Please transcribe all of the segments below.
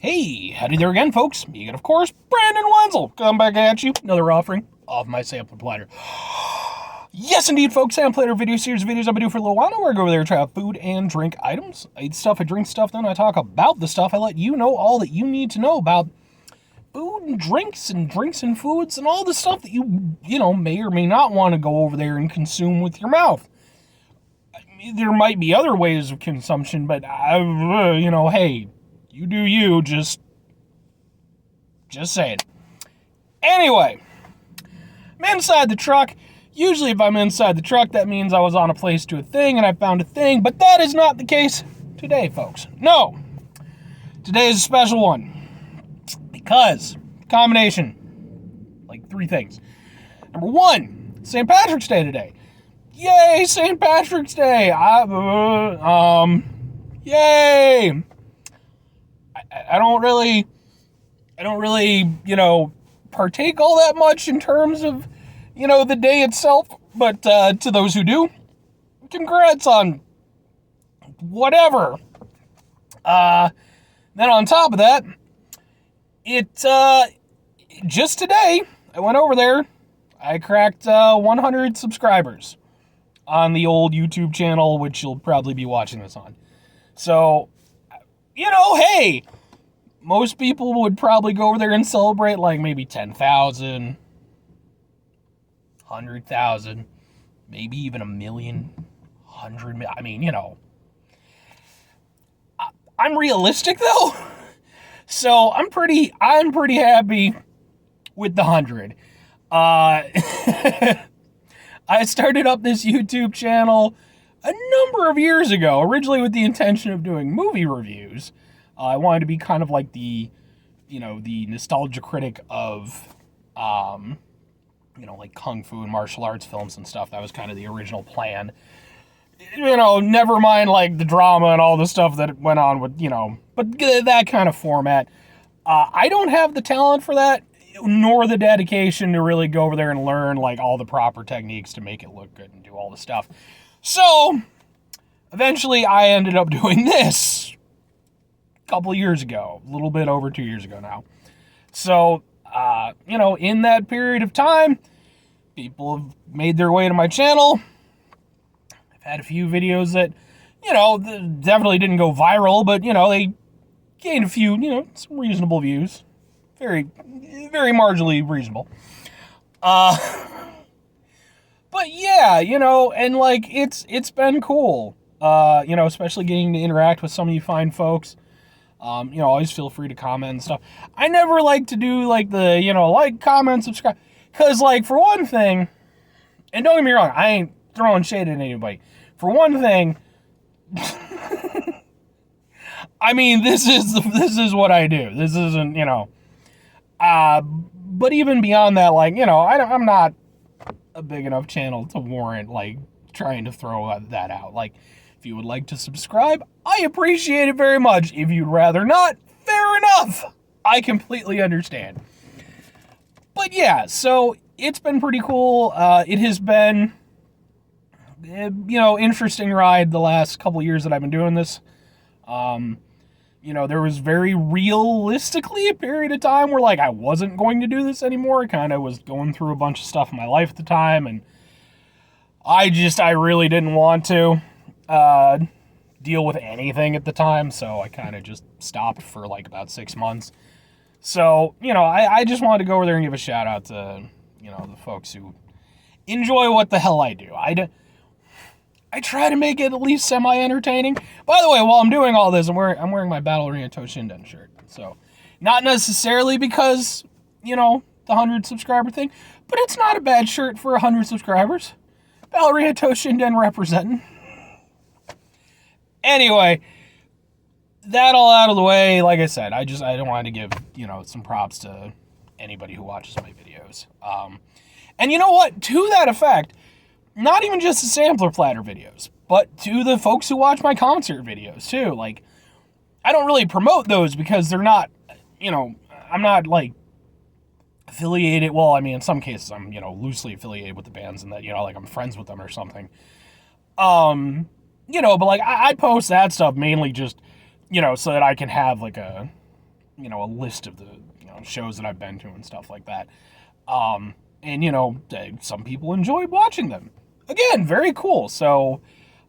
Hey, howdy there again, folks. Me again, of course, Brandon Wenzel. Come back at you. Another offering of my sample platter. Yes, indeed, folks. Sample platter video series videos I've been doing for a little while now, where I go over there to try out food and drink items. I eat stuff, I drink stuff, then I talk about the stuff. I let you know all that you need to know about food and drinks and foods and all the stuff that you may or may not want to go over there and consume with your mouth. There might be other ways of consumption, but hey, you do you, just say it. Anyway, I'm inside the truck. Usually if I'm inside the truck, that means I was on a place to a thing and I found a thing, but that is not the case today, folks. No. Today is a special one. Because, combination, like three things. Number one, St. Patrick's Day today. Yay, St. Patrick's Day! Yay! I don't really, partake all that much in terms of, the day itself. But to those who do, congrats on whatever. Then on top of that, just today, I went over there. I cracked 100 subscribers on the old YouTube channel, which you'll probably be watching this on. So, hey, most people would probably go over there and celebrate like maybe 10,000, 100,000, maybe even 1 million, 100 million. I mean, I'm realistic though. So I'm pretty happy with the 100. I started up this YouTube channel a number of years ago, originally with the intention of doing movie reviews. I wanted to be kind of like the nostalgia critic of, like kung fu and martial arts films and stuff. That was kind of the original plan. Never mind like the drama and all the stuff that went on with, but that kind of format. I don't have the talent for that, nor the dedication to really go over there and learn like all the proper techniques to make it look good and do all the stuff. So eventually I ended up doing this a couple of years ago, a little bit over 2 years ago now. So, in that period of time, people have made their way to my channel. I've had a few videos that, definitely didn't go viral, but, they gained a few, some reasonable views. Very, very marginally reasonable. But yeah, and like, it's been cool. Especially getting to interact with some of you fine folks. Always feel free to comment and stuff. I never like to do like the, like, comment, subscribe. Cause like, for one thing, and don't get me wrong, I ain't throwing shade at anybody. For one thing, I mean, this is what I do. This isn't, but even beyond that, like, I'm not a big enough channel to warrant, like, trying to throw that out. Like, if you would like to subscribe, I appreciate it very much. If you'd rather not, fair enough. I completely understand. But yeah, so it's been pretty cool. It has been, interesting ride the last couple years that I've been doing this. There was very realistically a period of time where, like, I wasn't going to do this anymore. I kind of was going through a bunch of stuff in my life at the time, and I really didn't want to deal with anything at the time, so I kind of just stopped for, like, about 6 months. So, I just wanted to go over there and give a shout out to, the folks who enjoy what the hell I do. I try to make it at least semi-entertaining. By the way, while I'm doing all this, I'm wearing my Ballerina Toshinden shirt. So, not necessarily because, the 100 subscriber thing, but it's not a bad shirt for 100 subscribers. Ballerina Toshinden representing. Anyway, that all out of the way, like I said, I don't want to give, some props to anybody who watches my videos. And you know what? To that effect, not even just the sampler platter videos, but to the folks who watch my concert videos too. Like, I don't really promote those because they're not, I'm not like affiliated. Well, I mean, in some cases I'm, loosely affiliated with the bands and that, like I'm friends with them or something. But like I post that stuff mainly just, so that I can have like a, a list of the shows that I've been to and stuff like that. And some people enjoy watching them. Again, very cool. So,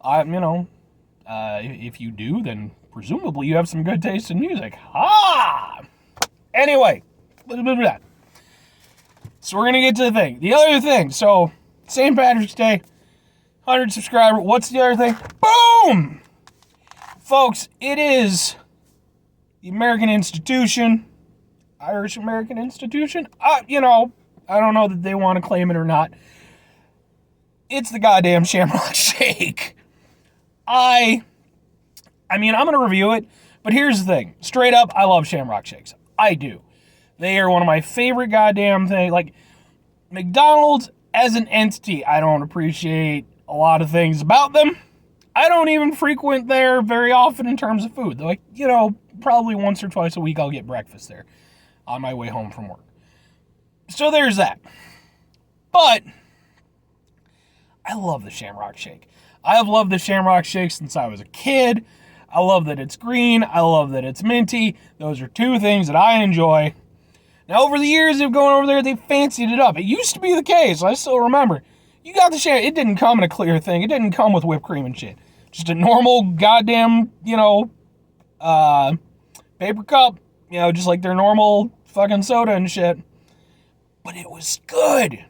if you do, then presumably you have some good taste in music. Anyway, so we're gonna get to the thing. The other thing. So, St. Patrick's Day, 100 subscriber. What's the other thing? Boom, folks. It is the American institution, Irish American institution. I don't know that they want to claim it or not. It's the goddamn Shamrock Shake. I'm going to review it, but here's the thing. Straight up, I love Shamrock Shakes. I do. They are one of my favorite goddamn things. Like, McDonald's as an entity, I don't appreciate a lot of things about them. I don't even frequent there very often in terms of food. Like, probably once or twice a week I'll get breakfast there on my way home from work. So there's that. But I love the Shamrock Shake. I have loved the Shamrock Shake since I was a kid. I love that it's green. I love that it's minty. Those are two things that I enjoy. Now, over the years they've gone over there, they fancied it up. It used to be the case. I still remember. You got the Shamrock. It didn't come in a clear thing. It didn't come with whipped cream and shit. Just a normal goddamn, paper cup. Just like their normal fucking soda and shit. But it was good.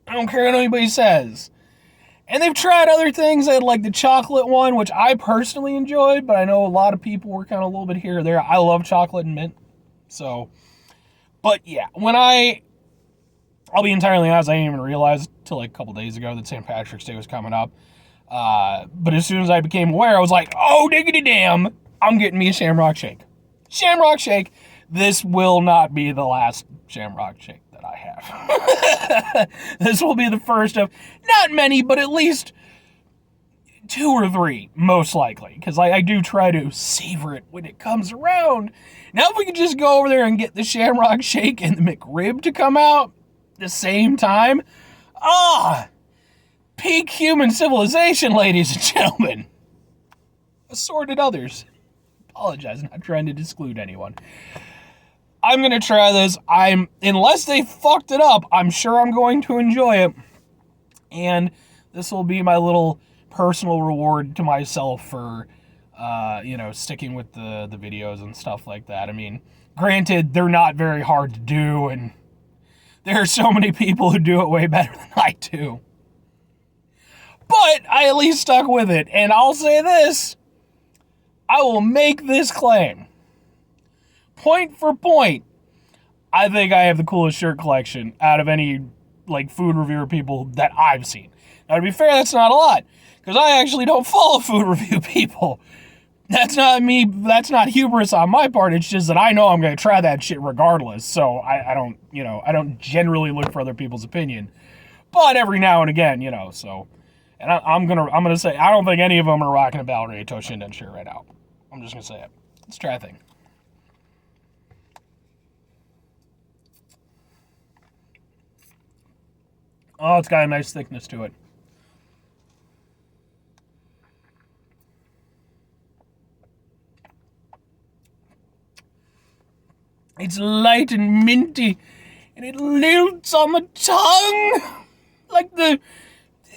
I don't care what anybody says. And they've tried other things. They had like the chocolate one, which I personally enjoyed, but I know a lot of people were kind of a little bit here or there. I love chocolate and mint. So, but yeah, I'll be entirely honest, I didn't even realize till like a couple days ago that St. Patrick's Day was coming up. But as soon as I became aware, I was like, oh, diggity damn, I'm getting me a Shamrock Shake. Shamrock Shake. This will not be the last Shamrock Shake that I have. This will be the first of not many, but at least 2 or 3, most likely. Because I do try to savor it when it comes around. Now, if we could just go over there and get the Shamrock Shake and the McRib to come out the same time. Peak human civilization, ladies and gentlemen. Assorted others. Apologize, not trying to exclude anyone. I'm going to try this. Unless they fucked it up, I'm sure I'm going to enjoy it. And this will be my little personal reward to myself for, sticking with the videos and stuff like that. I mean, granted, they're not very hard to do, and there are so many people who do it way better than I do. But I at least stuck with it. And I'll say this. I will make this claim. Point for point, I think I have the coolest shirt collection out of any, food reviewer people that I've seen. Now, to be fair, that's not a lot, because I actually don't follow food review people. That's not me, that's not hubris on my part, it's just that I know I'm going to try that shit regardless, so I don't generally look for other people's opinion. But every now and again, so... And I'm gonna say, I don't think any of them are rocking a Ballet Toshinden shirt right now. I'm just going to say it. Let's try a thing. Oh, it's got a nice thickness to it. It's light and minty, and it lilts on the tongue like the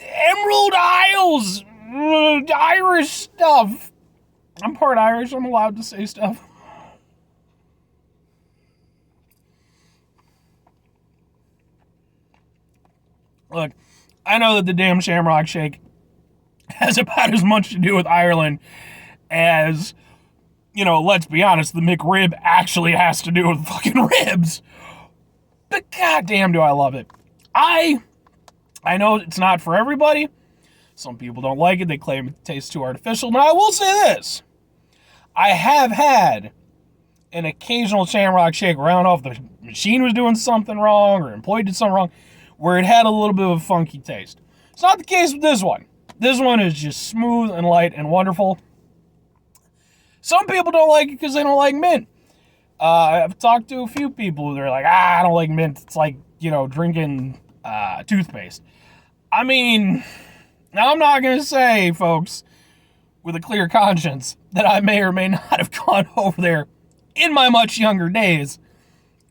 Emerald Isles, Irish stuff. I'm part Irish, I'm allowed to say stuff. Look, I know that the damn Shamrock Shake has about as much to do with Ireland as, let's be honest, the McRib actually has to do with fucking ribs. But goddamn do I love it. I know it's not for everybody. Some people don't like it. They claim it tastes too artificial. Now, I will say this. I have had an occasional Shamrock Shake where I don't know if the machine was doing something wrong or employee did something wrong, where it had a little bit of a funky taste. It's not the case with this one. This one is just smooth and light and wonderful. Some people don't like it because they don't like mint. I've talked to a few people who they're like, I don't like mint. It's like, drinking toothpaste. I mean, now I'm not going to say, folks, with a clear conscience, that I may or may not have gone over there in my much younger days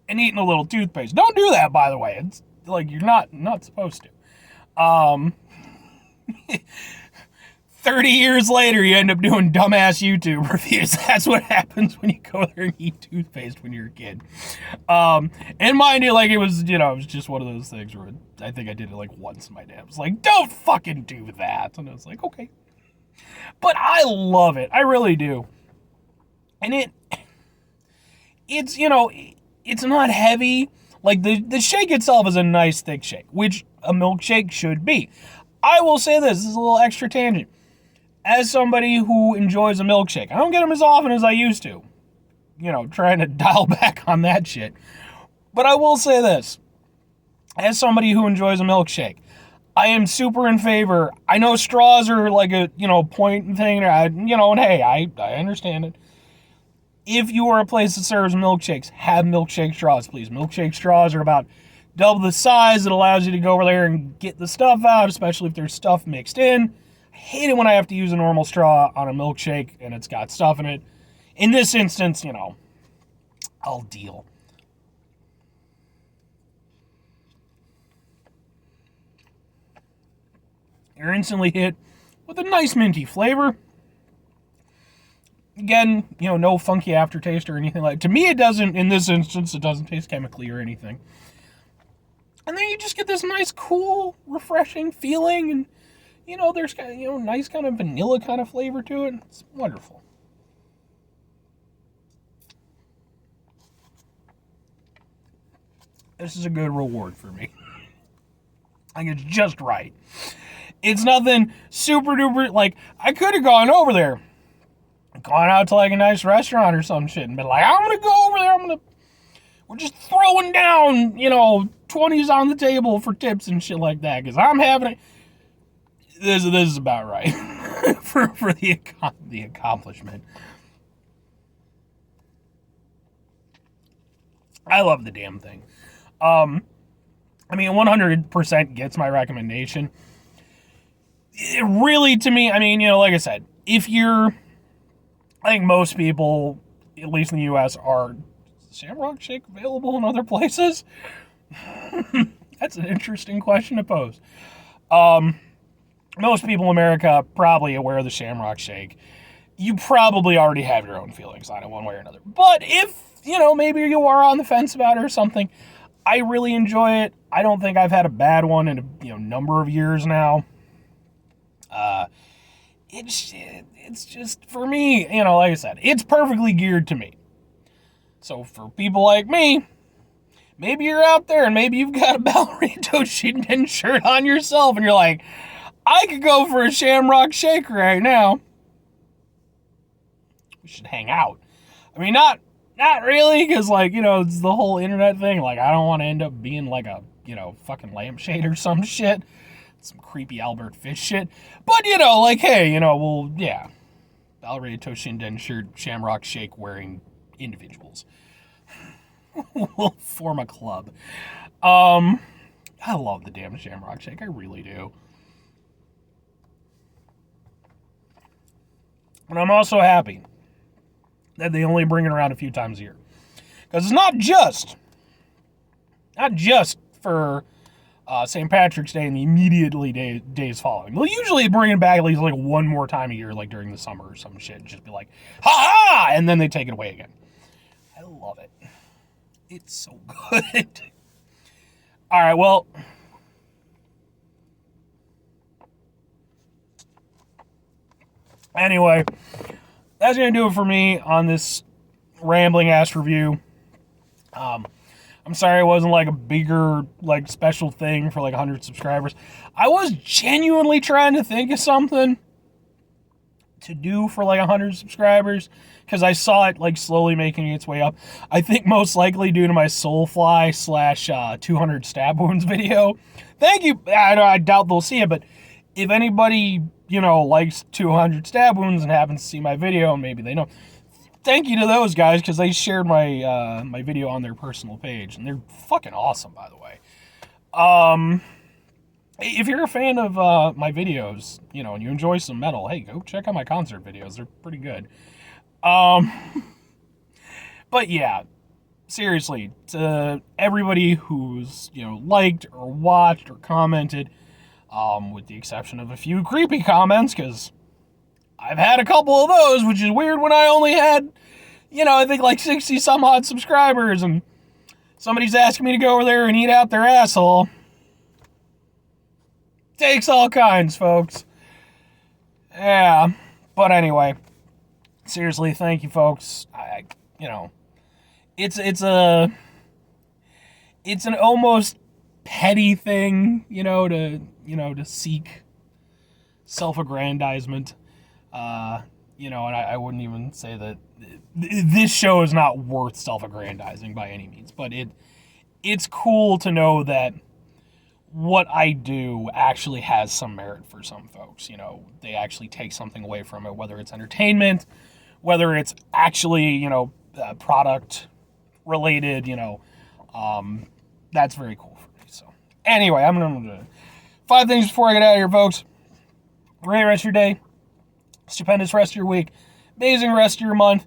and eating a little toothpaste. Don't do that, by the way. It's like you're not supposed to. 30 years later, you end up doing dumbass YouTube reviews. That's what happens when you go there and eat toothpaste when you're a kid. And mind you, like, it was just one of those things where I think I did it, like, once. My dad was like, don't fucking do that. And I was like, okay. But I love it. I really do. And it's not heavy. Like, the shake itself is a nice thick shake, which a milkshake should be. I will say this is a little extra tangent. As somebody who enjoys a milkshake, I don't get them as often as I used to. Trying to dial back on that shit. But I will say this. As somebody who enjoys a milkshake, I am super in favor. I know straws are like a, point thing. And hey, I understand it. If you are a place that serves milkshakes, have milkshake straws, please. Milkshake straws are about double the size. It allows you to go over there and get the stuff out, especially if there's stuff mixed in. I hate it when I have to use a normal straw on a milkshake and it's got stuff in it. In this instance, I'll deal. You're instantly hit with a nice minty flavor. Again, no funky aftertaste or anything like that. To me, it doesn't, in this instance, it doesn't taste chemically or anything. And then you just get this nice, cool, refreshing feeling, and, there's kind of, nice kind of vanilla kind of flavor to it. It's wonderful. This is a good reward for me. I think it's just right. It's nothing super duper, like, I could have gone over there, gone out to, like, a nice restaurant or some shit, and been like, I'm going to go over there, we're just throwing down, 20s on the table for tips and shit like that, because I'm having it. This is about right for the accomplishment. I love the damn thing. 100% gets my recommendation. It really, to me, like I said, I think most people, at least in the U.S., are Shamrock Shake available in other places? That's an interesting question to pose. Most people in America are probably aware of the Shamrock Shake. You probably already have your own feelings on it one way or another. But if, maybe you are on the fence about it or something, I really enjoy it. I don't think I've had a bad one in a number of years now. It's just, for me, like I said, it's perfectly geared to me. So for people like me, maybe you're out there and maybe you've got a Ballerina Toshinden shirt on yourself and you're like, I could go for a Shamrock Shake right now. We should hang out. Not really, because, it's the whole internet thing. Like, I don't want to end up being like a, fucking lampshade or some shit. Some creepy Albert Fish shit. But, hey, yeah. Ballerina Toshinden shirt, Shamrock Shake wearing individuals. We'll form a club. I love the damn Shamrock Shake. I really do. And I'm also happy that they only bring it around a few times a year. Because it's not just for St. Patrick's Day and the immediately days following. They'll usually bring it back at least like one more time a year, like during the summer or some shit. Just be like, ha-ha! And then they take it away again. I love it. It's so good. All right, well, anyway, that's going to do it for me on this rambling-ass review. I'm sorry it wasn't like a bigger, like, special thing for like 100 subscribers. I was genuinely trying to think of something to do for like 100 subscribers because I saw it like slowly making its way up. I think most likely due to my Soulfly / 200 stab wounds video. Thank you. I doubt they'll see it, but if anybody, likes 200 stab wounds and happens to see my video, and maybe they know, thank you to those guys because they shared my my video on their personal page, and they're fucking awesome, by the way. If you're a fan of my videos, and you enjoy some metal, hey, go check out my concert videos. They're pretty good. But But yeah, seriously, to everybody who's, liked or watched or commented, with the exception of a few creepy comments, because I've had a couple of those, which is weird when I only had, I think like 60 some odd subscribers, and somebody's asking me to go over there and eat out their asshole. Takes all kinds, folks. Yeah, but anyway, seriously, thank you, folks. It's an almost petty thing, to seek self-aggrandizement. And I wouldn't even say that this show is not worth self-aggrandizing by any means, but it's cool to know that what I do actually has some merit for some folks. They actually take something away from it, whether it's entertainment, whether it's actually, product related, that's very cool for me. So anyway, I'm going to 5 things before I get out of here, folks. Great rest of your day. Stupendous rest of your week. Amazing rest of your month.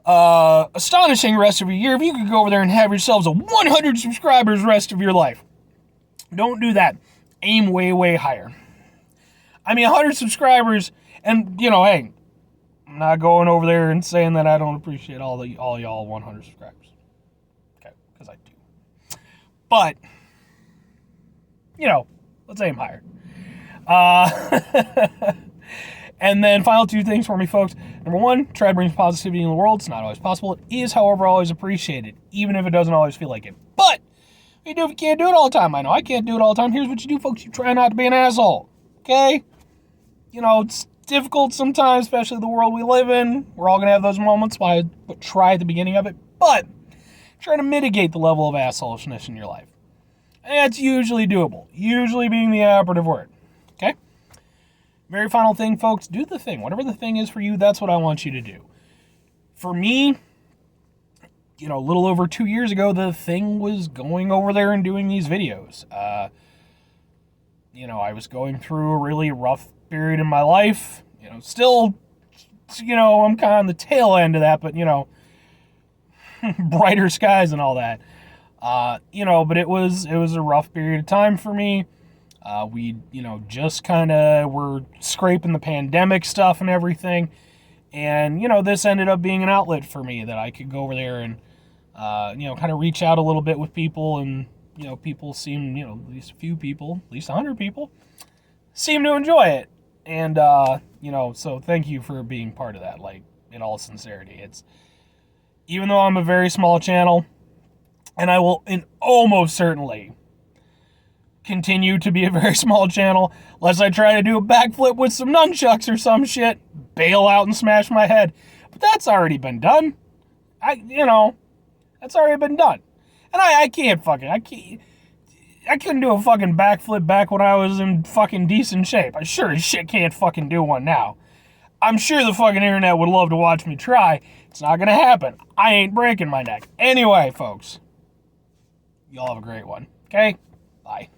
Astonishing rest of your year. If you could go over there and have yourselves a 100 subscribers rest of your life. Don't do that. Aim way, way higher. 100 subscribers, and, hey, I'm not going over there and saying that I don't appreciate all y'all 100 subscribers. Okay, because I do. But, let's aim higher. And then final 2 things for me, folks. Number 1, try to bring positivity in the world. It's not always possible. It is, however, always appreciated, even if it doesn't always feel like it. But you do if you can't do it all the time. I know I can't do it all the time. Here's what you do, folks. You try not to be an asshole. Okay? It's difficult sometimes, especially the world we live in. We're all going to have those moments, but try at the beginning of it. But try to mitigate the level of assholishness in your life. And that's usually doable. Usually being the operative word. Okay? Very final thing, folks. Do the thing. Whatever the thing is for you, that's what I want you to do. For me, a little over 2 years ago, the thing was going over there and doing these videos. I was going through a really rough period in my life. Still, I'm kind of on the tail end of that, but, brighter skies and all that. But it was a rough period of time for me. We, just kind of were scraping the pandemic stuff and everything. And, this ended up being an outlet for me that I could go over there and, kind of reach out a little bit with people. And, people seem, at least a few people, at least 100 people, seem to enjoy it. And, so thank you for being part of that, like, in all sincerity. Even though I'm a very small channel, and I will almost certainly continue to be a very small channel, unless I try to do a backflip with some nunchucks or some shit, bail out and smash my head. But that's already been done. That's already been done. And I couldn't do a fucking backflip back when I was in fucking decent shape. I sure as shit can't fucking do one now. I'm sure the fucking internet would love to watch me try. It's not gonna happen. I ain't breaking my neck. Anyway, folks, y'all have a great one. Okay? Bye.